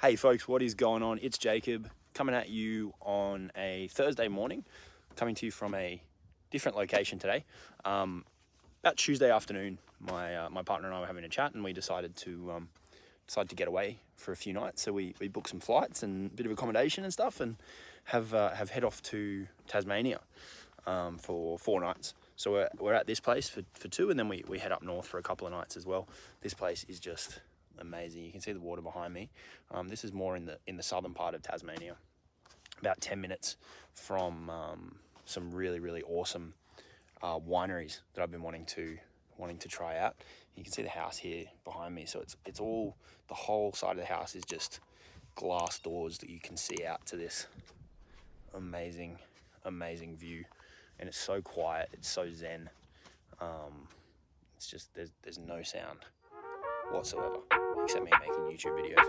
Hey folks, what is going on? It's Jacob coming at you on a Thursday morning, coming to you from a different location today. About Tuesday afternoon, my partner and I were having a chat, and we decided to get away for a few nights. So we booked some flights and a bit of accommodation and stuff, and have head off to Tasmania for 4 nights. So we're at this place for 2, and then we head up north for a couple of nights as well. This place is just amazing. You can see the water behind me. This is more in the southern part of Tasmania, about 10 minutes from some really awesome wineries that I've been wanting to try out. You can see the house here behind me, so it's all, the whole side of the house is just glass doors that you can see out to this amazing view, and it's so quiet, it's so zen. It's just there's no sound whatsoever except me making YouTube videos.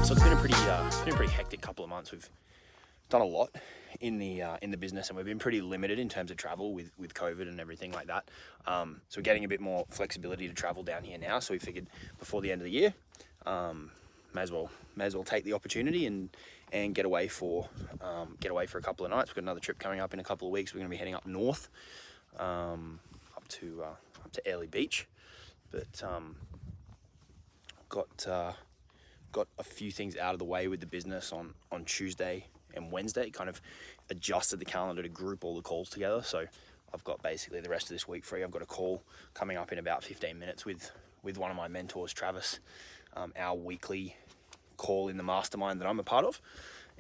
So it's been a pretty hectic couple of months. We've done a lot in the business, and we've been pretty limited in terms of travel with COVID and everything like that. So we're getting a bit more flexibility to travel down here now. So we figured before the end of the year, may as well take the opportunity and get away for a couple of nights. We've got another trip coming up in a couple of weeks. We're going to be heading up north, up to Airlie Beach, but got a few things out of the way with the business on Tuesday and Wednesday. Kind of adjusted the calendar to group all the calls together. So I've got basically the rest of this week free. I've got a call coming up in about 15 minutes with one of my mentors, Travis, our weekly call in the mastermind that I'm a part of,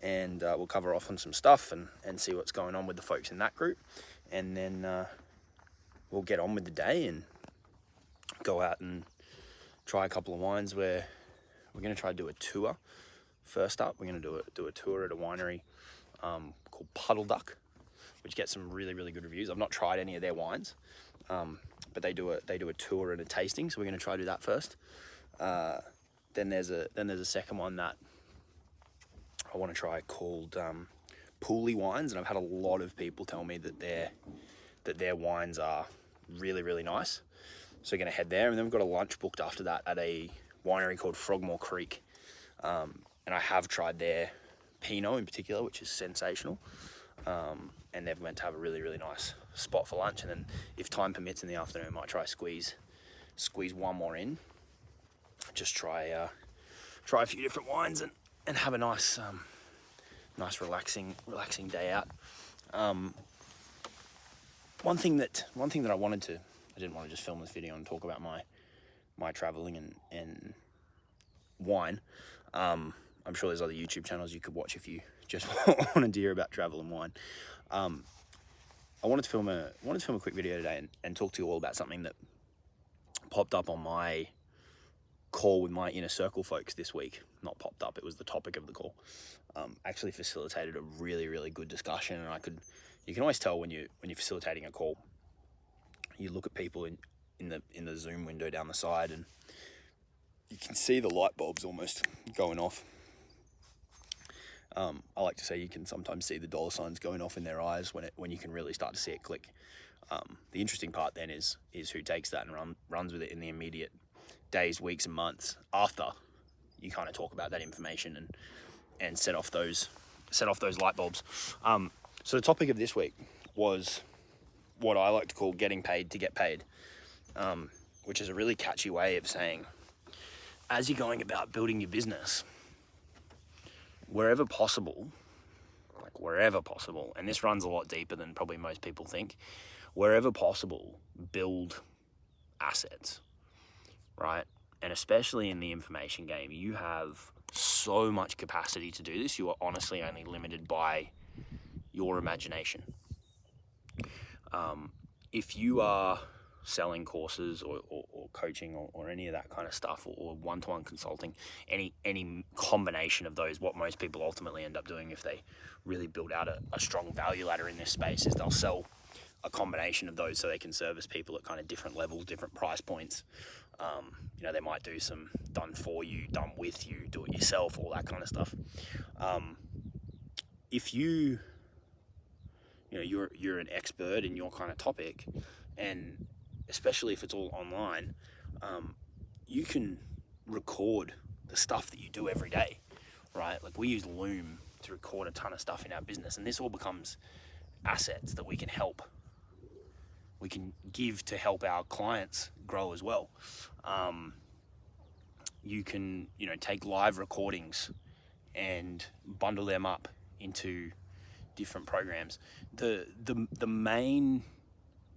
and we'll cover off on some stuff and see what's going on with the folks in that group, and then we'll get on with the day and go out and try a couple of wines. Where we're going to try to do a tour. First up, we're going to do a tour at a winery called Puddle Duck, which gets some really good reviews. I've not tried any of their wines, but they do a tour and a tasting, so we're going to try to do that first. Then there's a second one that I want to try called Pooley Wines, and I've had a lot of people tell me that their wines are really nice. So we're going to head there, and then we've got a lunch booked after that at a winery called Frogmore Creek, and I have tried their Pinot in particular, which is sensational, and they're meant to have a really nice spot for lunch. And then if time permits in the afternoon, I might try squeeze one more in, just try a few different wines and have a nice relaxing day out. One thing that I didn't want to just film this video and talk about my traveling and wine. I'm sure there's other YouTube channels you could watch if you just want to hear about travel and wine. I wanted to film a quick video today and talk to you all about something that popped up on my call with my inner circle folks this week. Not popped up, it was the topic of the call. Actually facilitated a really good discussion, and you can always tell when you're facilitating a call. You look at people in the Zoom window down the side, and you can see the light bulbs almost going off. I like to say you can sometimes see the dollar signs going off in their eyes when you can really start to see it click. The interesting part then is who takes that and runs with it in the immediate days, weeks, and months after you kind of talk about that information and set off those light bulbs. So the topic of this week was what I like to call getting paid to get paid, which is a really catchy way of saying, as you're going about building your business, wherever possible, and this runs a lot deeper than probably most people think, wherever possible, build assets, right? And especially in the information game, you have so much capacity to do this. You are honestly only limited by your imagination. If you are selling courses or coaching or any of that kind of stuff, or one-to-one consulting, any combination of those, what most people ultimately end up doing if they really build out a strong value ladder in this space is they'll sell a combination of those so they can service people at kind of different levels, different price points. They might do some done for you, done with you, do it yourself, all that kind of stuff. If you're an expert in your kind of topic, and especially if it's all online, you can record the stuff that you do every day, right? Like we use Loom to record a ton of stuff in our business, and this all becomes assets that we can give to help our clients grow as well. You can, take live recordings and bundle them up into different programs. The main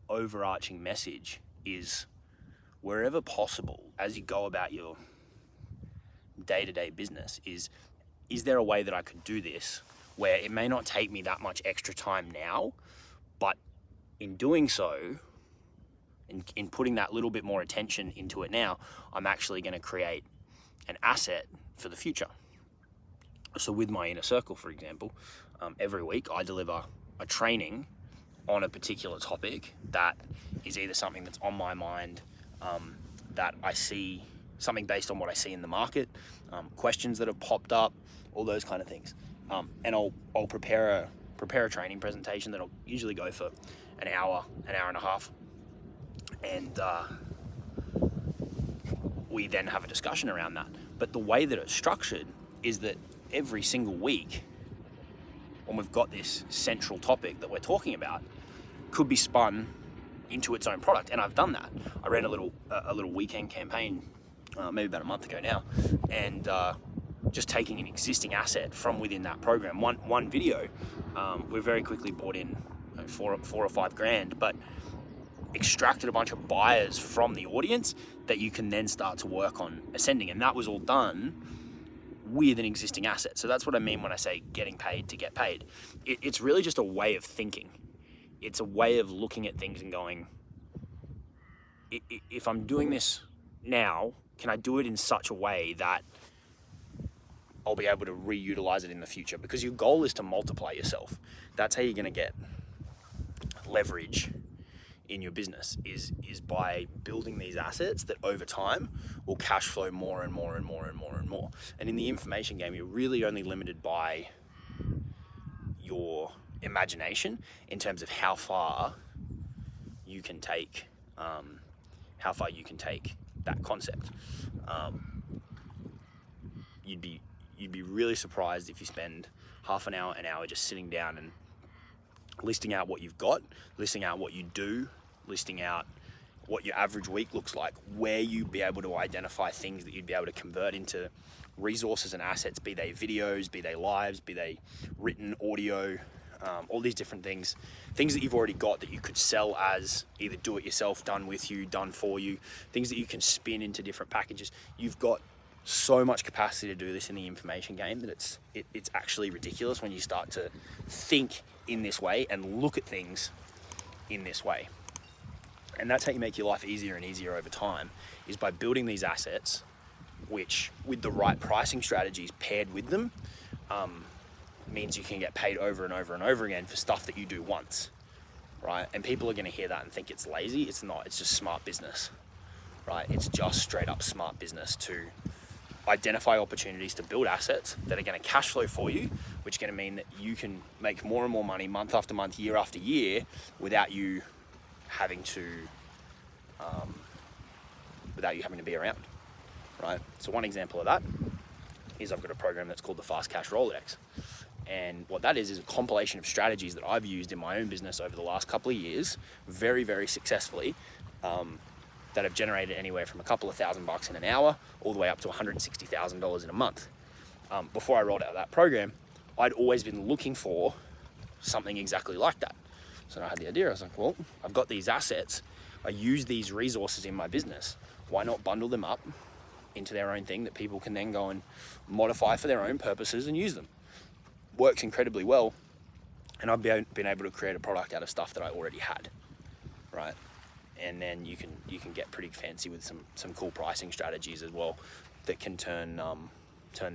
overarching message is, wherever possible, as you go about your day-to-day business, is there a way that I could do this where it may not take me that much extra time now, but in doing so, in putting that little bit more attention into it now, I'm actually going to create an asset for the future. So with my inner circle, for example, every week I deliver a training on a particular topic that is either something that's on my mind, that I see, something based on what I see in the market, questions that have popped up, all those kind of things. And I'll prepare a training presentation that'll usually go for an hour and a half. And we then have a discussion around that. But the way that it's structured is that every single week, when we've got this central topic that we're talking about, could be spun into its own product. And I've done that. I ran a little weekend campaign maybe about a month ago now, and just taking an existing asset from within that program, one video, we very quickly brought in $4 or $5 grand, but extracted a bunch of buyers from the audience that you can then start to work on ascending. And that was all done with an existing asset. So that's what I mean when I say getting paid to get paid. It's really just a way of thinking. It's a way of looking at things and going, if I'm doing this now, can I do it in such a way that I'll be able to reutilize it in the future? Because your goal is to multiply yourself. That's how you're going to get leverage in your business, is by building these assets that over time will cash flow more and more and more and more and more. And in the information game, you're really only limited by your imagination in terms of how far you can take that concept. You'd be really surprised if you spend half an hour just sitting down and listing out what you've got, listing out what you do, listing out what your average week looks like, where you'd be able to identify things that you'd be able to convert into resources and assets, be they videos, be they lives, be they written audio, all these different things that you've already got that you could sell as either do it yourself, done with you, done for you, things that you can spin into different packages. You've got so much capacity to do this in the information game that it's actually ridiculous when you start to think in this way and look at things in this way. And that's how you make your life easier and easier over time, is by building these assets, which with the right pricing strategies paired with them, means you can get paid over and over and over again for stuff that you do once, right? And people are going to hear that and think it's lazy. It's not. It's just smart business, right? It's just straight up smart business to identify opportunities to build assets that are going to cash flow for you, which is going to mean that you can make more and more money month after month, year after year, without you having to be around, right? So one example of that is I've got a program that's called the Fast Cash Rolodex. And what that is a compilation of strategies that I've used in my own business over the last couple of years, very, very successfully, that have generated anywhere from a couple of $1,000 in an hour all the way up to $160,000 in a month. Before I rolled out that program, I'd always been looking for something exactly like that. So I had the idea. I was like, well, I've got these assets. I use these resources in my business. Why not bundle them up into their own thing that people can then go and modify for their own purposes and use them? Works incredibly well. And I've been able to create a product out of stuff that I already had, right? And then you can get pretty fancy with some cool pricing strategies as well that can turn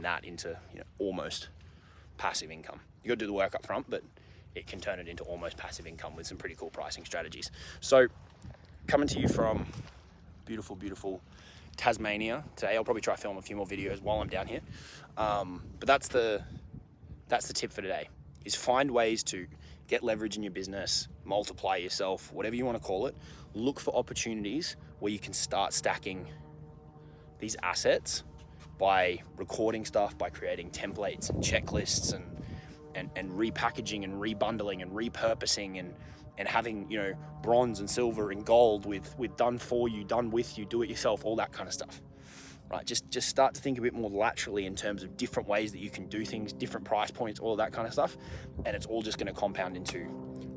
that into almost passive income. You got to do the work up front, but it can turn it into almost passive income with some pretty cool pricing strategies. So coming to you from beautiful, beautiful Tasmania today. I'll probably try to film a few more videos while I'm down here. But that's the tip for today, is find ways to get leverage in your business, multiply yourself, whatever you want to call it. Look for opportunities where you can start stacking these assets by recording stuff, by creating templates and checklists and repackaging and rebundling and repurposing and having, you know, bronze and silver and gold with done for you, done with you, do it yourself, all that kind of stuff, right? Just start to think a bit more laterally in terms of different ways that you can do things, different price points, all of that kind of stuff. And it's all just going to compound into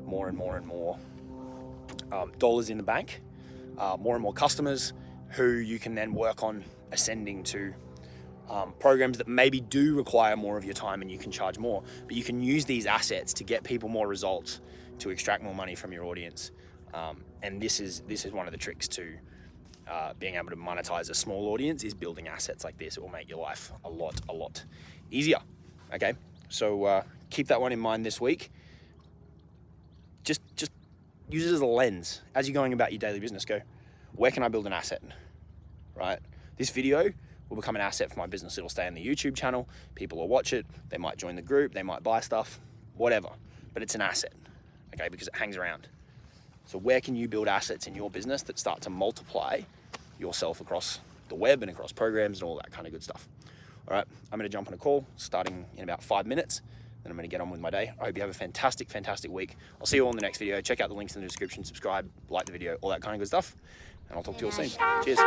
more and more and more dollars in the bank, more and more customers who you can then work on ascending to programs that maybe do require more of your time and you can charge more, but you can use these assets to get people more results, to extract more money from your audience. And this is one of the tricks to being able to monetize a small audience, is building assets like this. It will make your life a lot easier. Okay, so keep that one in mind this week. Just use it as a lens as you're going about your daily business. Go, where can I build an asset, right? This video will become an asset for my business. It'll stay on the YouTube channel. People will watch it. They might join the group. They might buy stuff, whatever, but it's an asset, okay, because it hangs around. So where can you build assets in your business that start to multiply yourself across the web and across programs and all that kind of good stuff? All right, I'm going to jump on a call starting in about 5 minutes. Then I'm going to get on with my day. I hope you have a fantastic week. I'll see you all in the next video. Check out the links in the description, subscribe, like the video, all that kind of good stuff. And I'll talk to you all soon. Cheers.